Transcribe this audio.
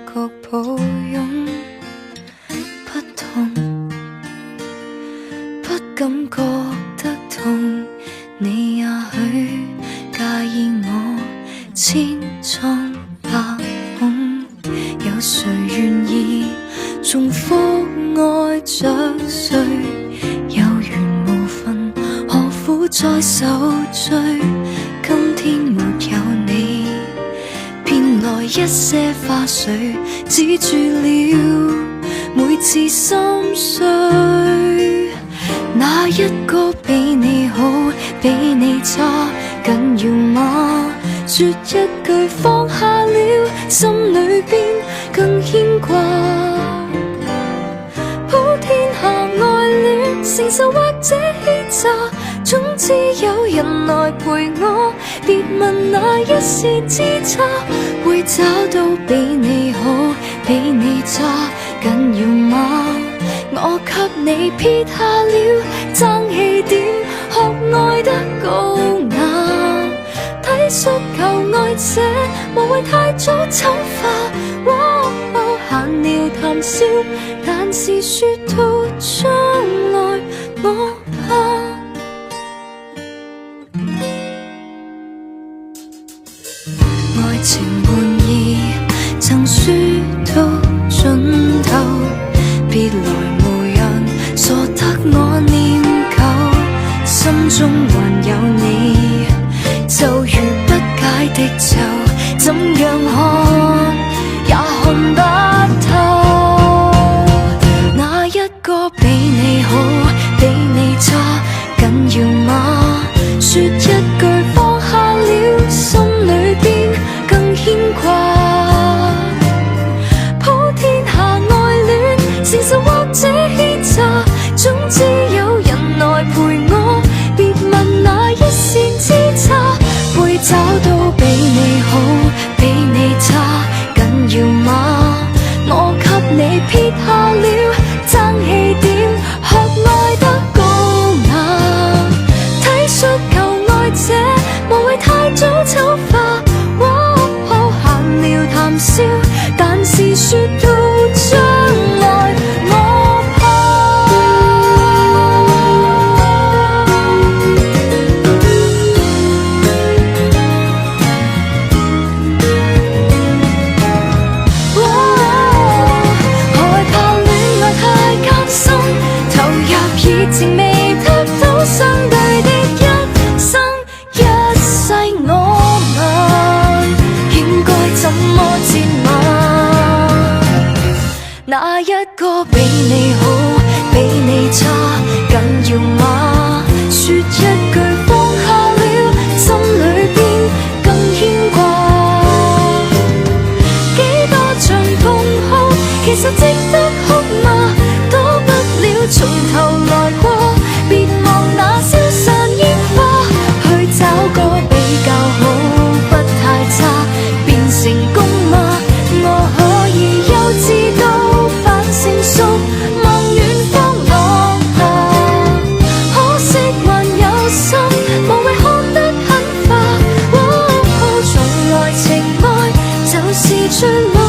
覺抱擁不痛，不感覺得痛。你也許介意我千瘡百孔，有誰願意重複愛着誰？有緣無分，何苦再受罪？今天沒有你，變來一些花絮，止住了每次心碎。哪一個比你好，比你差，緊要嗎？說一句放下了，心裏邊更牽掛。普天下愛戀，承受或者欺詐，總之有人來陪我。別問哪一線之差，會找到比你好，比你差，緊要嗎？我給你撇下了爭氣點，學愛得高雅，體恤求愛者，無謂太早醜化。閒聊談笑，但是說到將來，我怕愛情玩意曾輸到盡頭，別來無人傻得我念舊，心中還有你，就如不解的咒，怎樣看也看不透。哪一個比你好，比你差，緊要嗎？說一句放下了，心裏邊更牽掛。普天下愛戀，承受或者欺詐，總之有人來陪我。別問哪一線之差，會找到比你好，比你差，緊要嗎？我給你撇下了爭氣點，學愛得高雅，體恤求愛者，無謂太早醜化。閒聊談笑，但是說到將來，我怕害怕戀愛太艱辛，投入熱情未得到相對的一生一世。我問應該怎麼接吻？哪一個比你好，比你差，緊要嗎？說一句放下了，心裏邊更牽掛。幾多場痛哭，其實值得哭嗎？躲不了從頭來過，別望那消散煙花，去找個比較好，不太差，變成功嗎？我可以幼稚到扮成熟，望遠方落下，可惜還有心，無謂看得很化。從來情愛就是出路。